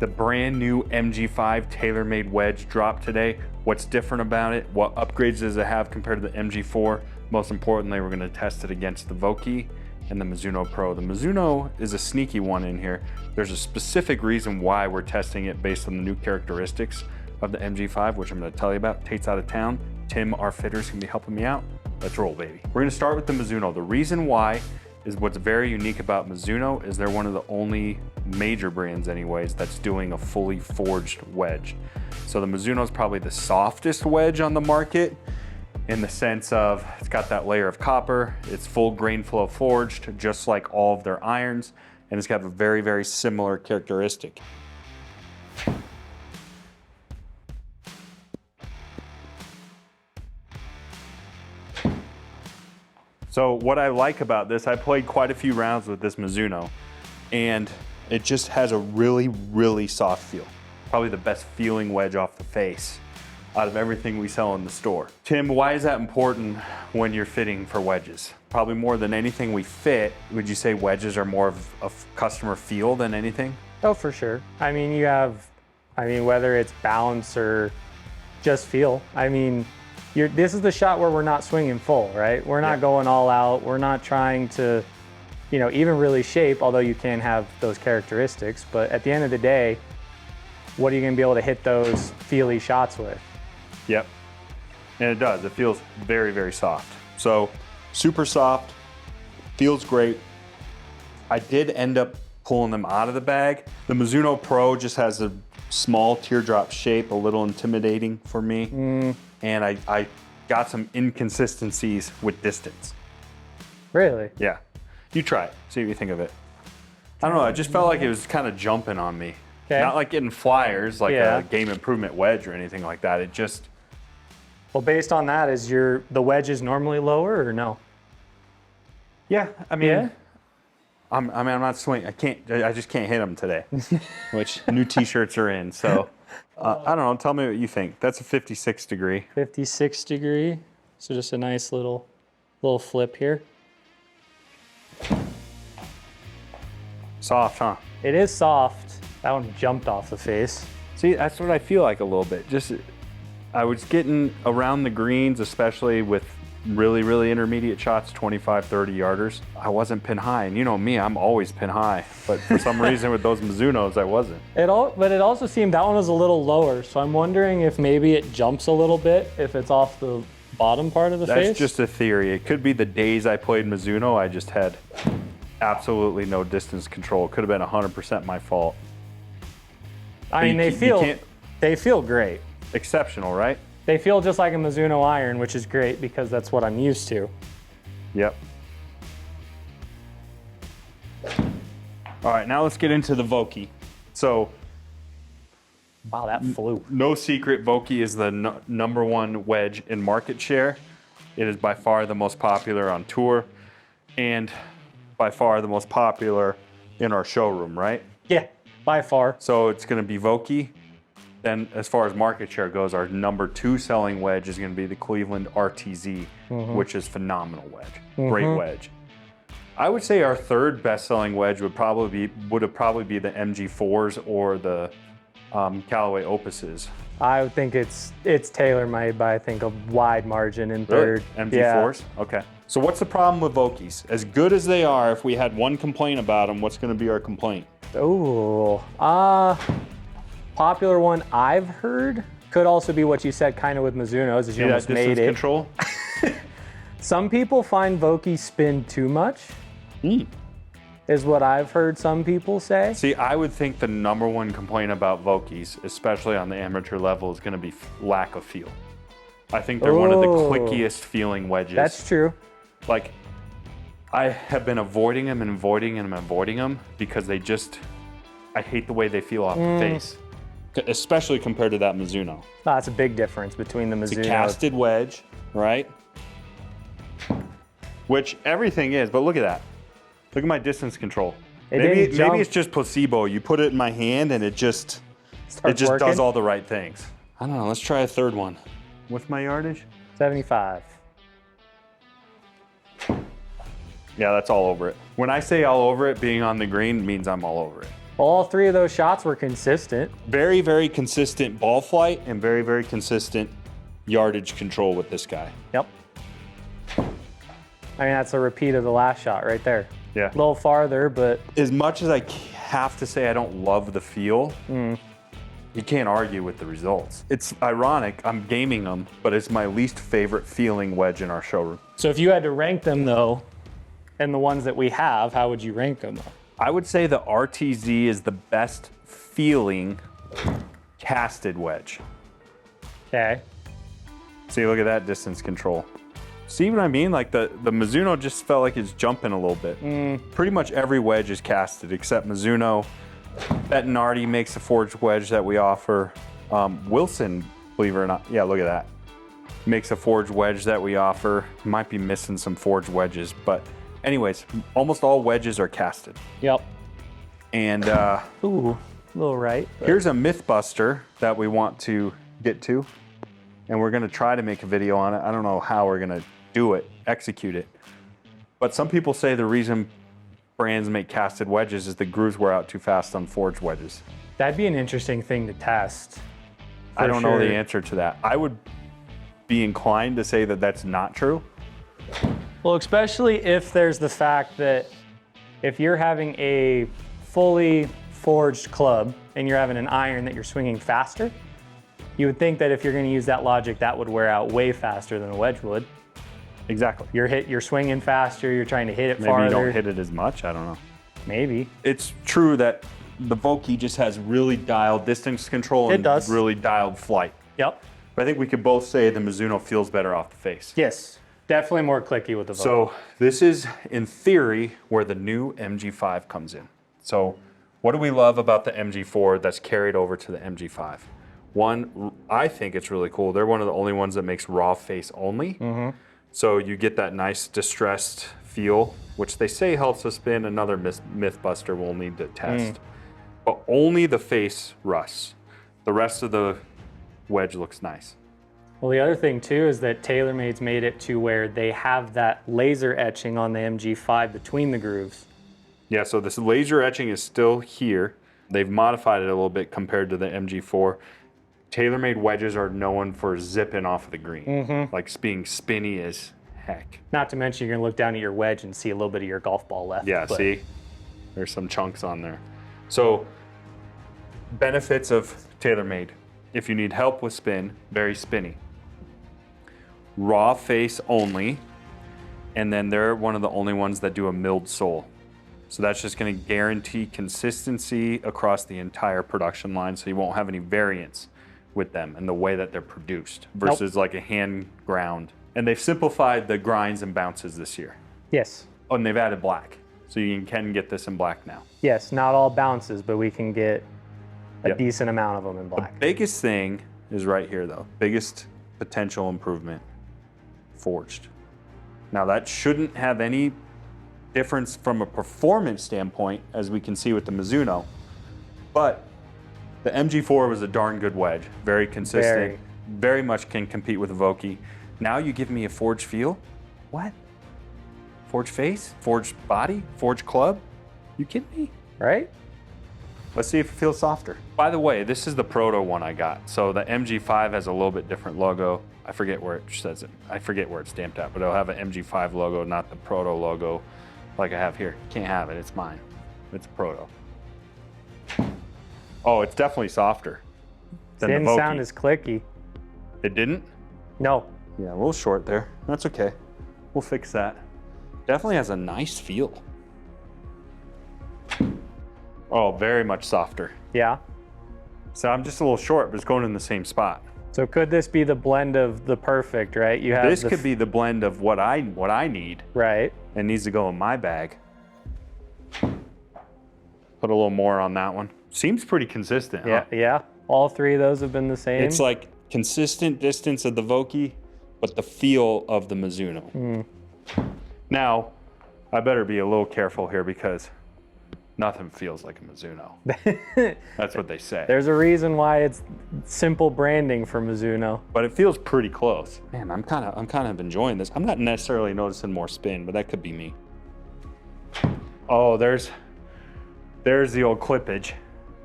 The brand new MG5 TaylorMade wedge dropped today. What's different about it? What upgrades does it have compared to the MG4? Most importantly, we're gonna test it against the Vokey and the Mizuno Pro. The Mizuno is a sneaky one in here. There's a specific reason why we're testing it based on the new characteristics of the MG5, which I'm gonna tell you about. Tate's out of town. Tim, our fitter's gonna be helping me out. Let's roll, baby. We're gonna start with the Mizuno. The reason why is what's very unique about Mizuno is they're one of the only major brands anyways that's doing a fully forged wedge. So the Mizuno is probably the softest wedge on the market in the sense of it's got that layer of copper, it's full grain flow forged, just like all of their irons, and it's got a very, very similar characteristic. So what I like about this, I played quite a few rounds with this Mizuno, and it just has a really, really soft feel. Probably the best feeling wedge off the face out of everything we sell in the store. Tim, why is that important when you're fitting for wedges? Probably more than anything we fit, would you say wedges are more of a customer feel than anything? Oh, for sure. I mean, whether it's balance or just feel, this is the shot where we're not swinging full, right? We're not going all out. We're not trying to, even really shape, although you can have those characteristics. But at the end of the day, what are you gonna be able to hit those feely shots with? Yep, and it does. It feels very, very soft. So super soft, feels great. I did end up pulling them out of the bag. The Mizuno Pro just has a small teardrop shape, a little intimidating for me. And I got some inconsistencies with distance. Really? Yeah. You try it, see what you think of it. I don't know, I just felt like it was kind of jumping on me. Okay. Not like getting flyers, like a game improvement wedge or anything like that. It just... Well, based on that, is the wedge is normally lower or no? Yeah, I mean, Yeah? I'm not swinging. I just can't hit them today, which new t-shirts are in, so. I don't know, tell me what you think. That's a 56 degree. 56 degree, so just a nice little flip here. Soft, huh? It is soft. That one jumped off the face. See, that's what I feel like a little bit. Just, I was getting around the greens, especially with really, really intermediate shots, 25, 30 yarders. I wasn't pin high, and you know me, I'm always pin high. But for some reason with those Mizunos, I wasn't. But it also seemed that one was a little lower, so I'm wondering if maybe it jumps a little bit if it's off the bottom part of the face. That's just a theory. It could be the days I played Mizuno, I just had absolutely no distance control. It could have been 100% my fault. I mean, they feel great. Exceptional, right? They feel just like a Mizuno iron, which is great because that's what I'm used to. Yep. All right, now let's get into the Vokey. So, wow, that flew. No secret, Vokey is the number one wedge in market share. It is by far the most popular on tour and by far the most popular in our showroom, right? Yeah, by far. So it's gonna be Vokey. Then as far as market share goes, our number 2 selling wedge is gonna be the Cleveland RTZ, which is phenomenal wedge, great wedge. I would say our 3rd best selling wedge would probably be the MG4s or the Callaway Opuses. I would think it's TaylorMade by, I think, a wide margin in 3rd. Really? MG4s? Yeah. Okay. So what's the problem with Vokeys? As good as they are, if we had one complaint about them, what's gonna be our complaint? Oh, popular one I've heard could also be what you said kind of with Mizuno's, is you almost made it. Control? Some people find Vokey spin too much, is what I've heard some people say. See, I would think the number one complaint about Vokeys, especially on the amateur level, is gonna be lack of feel. I think they're one of the clickiest feeling wedges. That's true. Like, I have been avoiding them because I hate the way they feel off the face. Especially compared to that Mizuno. That's a big difference between the Mizuno. It's a casted wedge, right? Which everything is, but look at that. Look at my distance control. Maybe it's just placebo. You put it in my hand and it just does all the right things. I don't know, let's try a 3rd one. What's my yardage? 75. Yeah, that's all over it. When I say all over it, being on the green means I'm all over it. All three of those shots were consistent. Very, very consistent ball flight and very, very consistent yardage control with this guy. Yep. I mean, that's a repeat of the last shot right there. Yeah. A little farther, but... As much as I have to say I don't love the feel, you can't argue with the results. It's ironic, I'm gaming them, but it's my least favorite feeling wedge in our showroom. So if you had to rank them though, and the ones that we have, how would you rank them? I would say the RTZ is the best feeling casted wedge. Okay. See, look at that distance control. See what I mean? Like the Mizuno just felt like it's jumping a little bit. Pretty much every wedge is casted except Mizuno. Bettinardi makes a forged wedge that we offer. Wilson, believe it or not, yeah, look at that. Makes a forged wedge that we offer. Might be missing some forged wedges, but anyways, almost all wedges are casted. Yep. And Ooh, a little right. here's a Mythbuster that we want to get to. And we're gonna try to make a video on it. I don't know how we're gonna do it, execute it. But some people say the reason brands make casted wedges is the grooves wear out too fast on forged wedges. That'd be an interesting thing to test. I don't know the answer to that. I would be inclined to say that that's not true. Well, especially if there's the fact that if you're having a fully forged club and you're having an iron that you're swinging faster, you would think that if you're going to use that logic, that would wear out way faster than a wedge would. Exactly. You're swinging faster, you're trying to hit it Maybe farther. you don't hit it as much, I don't know. Maybe. It's true that the Vokey just has really dialed distance control and really dialed flight. Yep. But I think we could both say the Mizuno feels better off the face. Yes. Definitely more clicky with the Vokey. So this is, in theory, where the new MG5 comes in. So what do we love about the MG4 that's carried over to the MG5? One, I think it's really cool. They're one of the only ones that makes raw face only. So you get that nice distressed feel, which they say helps us spin. Another Mythbuster we'll need to test. But only the face rusts. The rest of the wedge looks nice. Well, the other thing too is that TaylorMade's made it to where they have that laser etching on the MG5 between the grooves. Yeah, so this laser etching is still here. They've modified it a little bit compared to the MG4. TaylorMade wedges are known for zipping off of the green, like being spinny as heck. Not to mention you're gonna look down at your wedge and see a little bit of your golf ball left. Yeah, see? There's some chunks on there. So, benefits of TaylorMade. If you need help with spin, very spinny. Raw face only, and then they're one of the only ones that do a milled sole. So that's just gonna guarantee consistency across the entire production line, so you won't have any variance with them and the way that they're produced versus like a hand ground. And they've simplified the grinds and bounces this year. Yes. Oh, and they've added black. So you can get this in black now. Yes, not all bounces, but we can get a decent amount of them in black. The biggest thing is right here though. Biggest potential improvement, forged. Now that shouldn't have any difference from a performance standpoint, as we can see with the Mizuno, but the MG4 was a darn good wedge, very consistent, very much can compete with the Vokey. Now you give me a forged feel? What? Forged face? Forged body? Forged club? You kidding me? Right? Let's see if it feels softer. By the way, this is the proto one I got. So the MG5 has a little bit different logo. I forget where it says it. I forget where it's stamped at, but it'll have an MG5 logo, not the proto logo like I have here. Can't have it, it's mine. It's a proto. Oh, it's definitely softer than the Vokey. Didn't sound as clicky. It didn't? No. Yeah, a little short there. That's okay. We'll fix that. Definitely has a nice feel. Oh, very much softer. Yeah. So I'm just a little short, but it's going in the same spot. So could this be the blend of the perfect, right? You have this could be the blend of what I need. Right. And needs to go in my bag. Put a little more on that one. Seems pretty consistent. Yeah, huh? yeah. All three of those have been the same. It's like consistent distance of the Vokey, but the feel of the Mizuno. Now, I better be a little careful here because nothing feels like a Mizuno. That's what they say. There's a reason why it's simple branding for Mizuno. But it feels pretty close. Man, I'm kind of enjoying this. I'm not necessarily noticing more spin, but that could be me. Oh, there's There's the old clippage,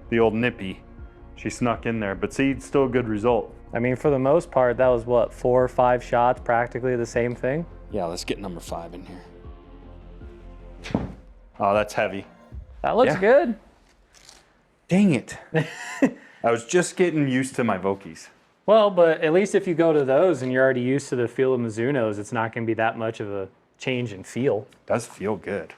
the old nippy. She snuck in there, but see, it's still a good result. I mean, for the most part, that was what, 4 or 5 shots, practically the same thing? Yeah, let's get number 5 in here. Oh, that's heavy. That looks good. Dang it. I was just getting used to my Vokeys. Well, but at least if you go to those and you're already used to the feel of Mizunos, it's not going to be that much of a change in feel. It does feel good.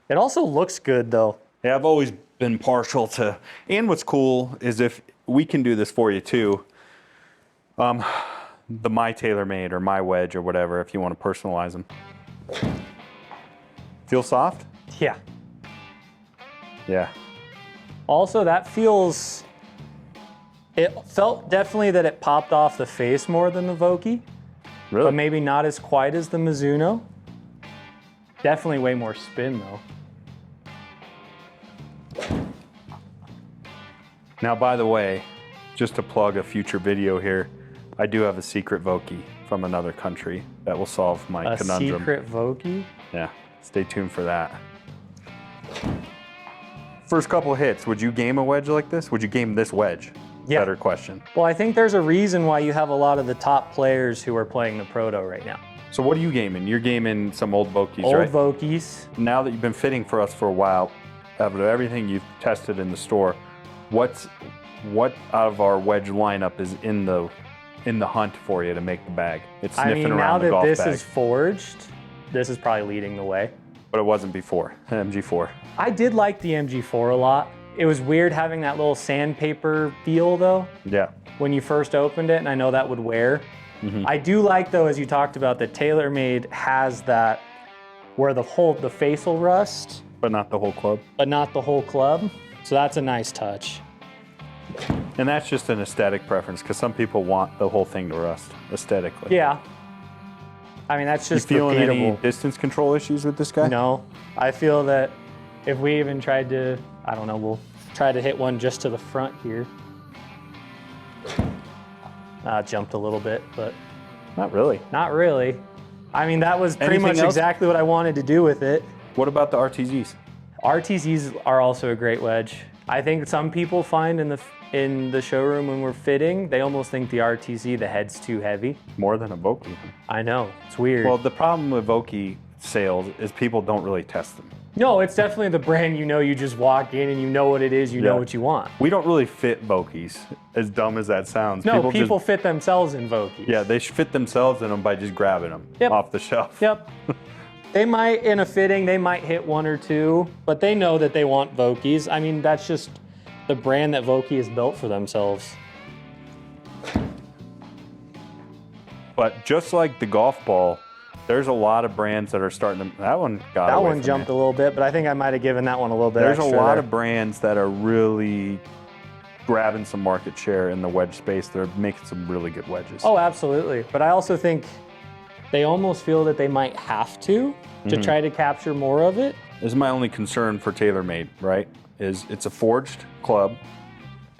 It also looks good, though. Yeah, I've always been partial to, and what's cool is if we can do this for you too, the My TaylorMade or My Wedge or whatever, if you want to personalize them. Feel soft? Yeah. Yeah. Also, that feels, it felt definitely that it popped off the face more than the Vokey, Really? but maybe not as quite as the Mizuno. Definitely way more spin, though. Now, by the way, just to plug a future video here, I do have a secret Vokey from another country that will solve my A conundrum. secret Vokey? Yeah, stay tuned for that. First couple of hits, would you game a wedge like this? Would you game this wedge? Yeah. Better question. Well, I think there's a reason why you have a lot of the top players who are playing the Proto right now. So what are you gaming? You're gaming some old Vokeys, Old right? Vokeys. Now that you've been fitting for us for a while, out of everything you've tested in the store, what out of our wedge lineup is in the hunt for you to make the bag? It's I sniffing mean, now around the that golf this bag, is forged, this is probably leading the way. but it wasn't before. MG4. I did like the MG4 a lot. It was weird having that little sandpaper feel, though, Yeah. when you first opened it, and I know that would wear. I do like, though, as you talked about, that TaylorMade has that where the face will rust, But not the whole club. but not the whole club. So that's a nice touch. And that's just an aesthetic preference because some people want the whole thing to rust aesthetically. Yeah. I mean, that's You just feeling any repeatable. distance control issues with this guy? No, I feel that if we even tried to, I don't know, we'll try to hit one just to the front here. Jumped a little bit, but Not really. not really. I mean, that was pretty Anything much else? exactly what I wanted to do with it. What about the RTZs? RTZs are also a great wedge. I think some people find in the showroom when we're fitting, they almost think the RTZ, the head's too heavy. More than a Vokey. I know, it's weird. Well, the problem with Vokey sales is people don't really test them. no, it's definitely the brand, you just walk in and you know what it is, you know Yeah. what you want. We don't really fit Vokeys, as dumb as that sounds. No, people just, fit themselves in Vokeys. yeah, they fit themselves in them by just grabbing them Yep. off the shelf. Yep. They might, in a fitting, they might hit 1 or 2, but they know that they want Vokeys. I mean, that's just the brand that Vokey has built for themselves. But just like the golf ball, there's a lot of brands that are starting to. That one got That away one from jumped me. a little bit, but I think I might have given that one a little bit There's a extra lot there. of brands that are really grabbing some market share in the wedge space. They're making some really good wedges. Oh, absolutely. But I also think they almost feel that they might have to try to capture more of it. This is my only concern for TaylorMade, right? Is it's a forged club,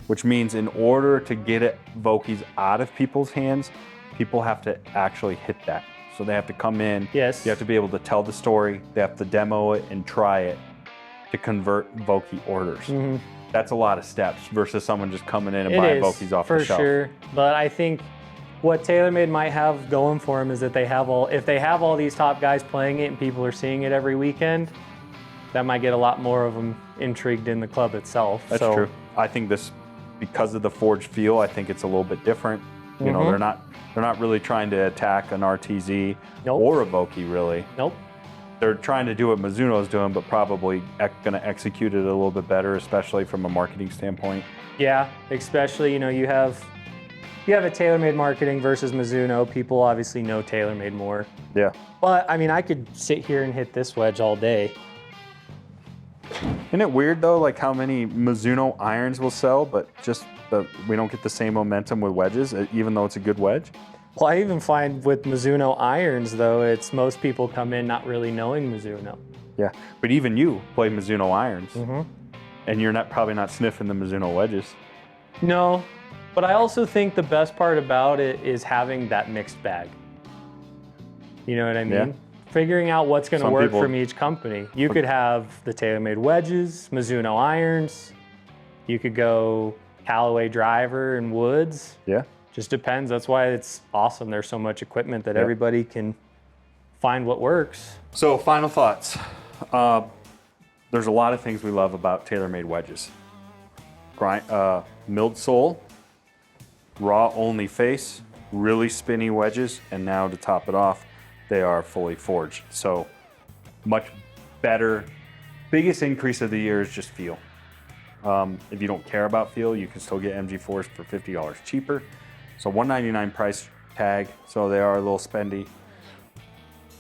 which means in order to get it Vokeys out of people's hands, people have to actually hit that. So they have to come in. Yes. You have to be able to tell the story. They have to demo it and try it to convert Vokey orders. That's a lot of steps versus someone just coming in and It buying is, Vokeys off for the shelf. sure. But I think what TaylorMade might have going for them is that if they have all these top guys playing it and people are seeing it every weekend, that might get a lot more of them intrigued in the club itself. That's true. I think this, because of the forged feel, I think it's a little bit different. You know, they're not really trying to attack an RTZ Nope. or a Vokey really. Nope. They're trying to do what Mizuno's doing, but probably going to execute it a little bit better, especially from a marketing standpoint. Yeah, especially, you have a TaylorMade marketing versus Mizuno. People obviously know TaylorMade more. Yeah. But I mean, I could sit here and hit this wedge all day. Isn't it weird though, like how many Mizuno irons will sell, but just we don't get the same momentum with wedges, even though it's a good wedge? Well, I even find with Mizuno irons, though, it's most people come in not really knowing Mizuno. Yeah, but even you play Mizuno irons, and you're probably not sniffing the Mizuno wedges. No, but I also think the best part about it is having that mixed bag. You know what I mean? Yeah. figuring out what's going to Some work people- from each company. You could have the TaylorMade wedges, Mizuno irons. You could go Callaway driver and woods. Yeah. Just depends. That's why it's awesome. There's so much equipment that Yeah. everybody can find what works. So final thoughts. There's a lot of things we love about TaylorMade wedges. Milled sole, raw only face, really spinny wedges, and now to top it off, they are fully forged. So much better. Biggest increase of the year is just feel. If you don't care about feel, you can still get MG4s for $50 cheaper. So $199 price tag, so they are a little spendy.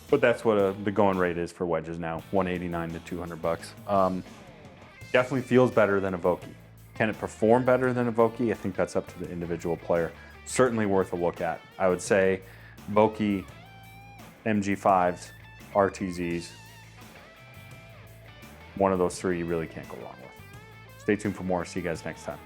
But that's what the going rate is for wedges now, $189 to $200. Definitely feels better than a Vokey. Can it perform better than a Vokey? I think that's up to the individual player. Certainly worth a look at. I would say Vokey, MG5s, RTZs, one of those three you really can't go wrong with. Stay tuned for more. See you guys next time.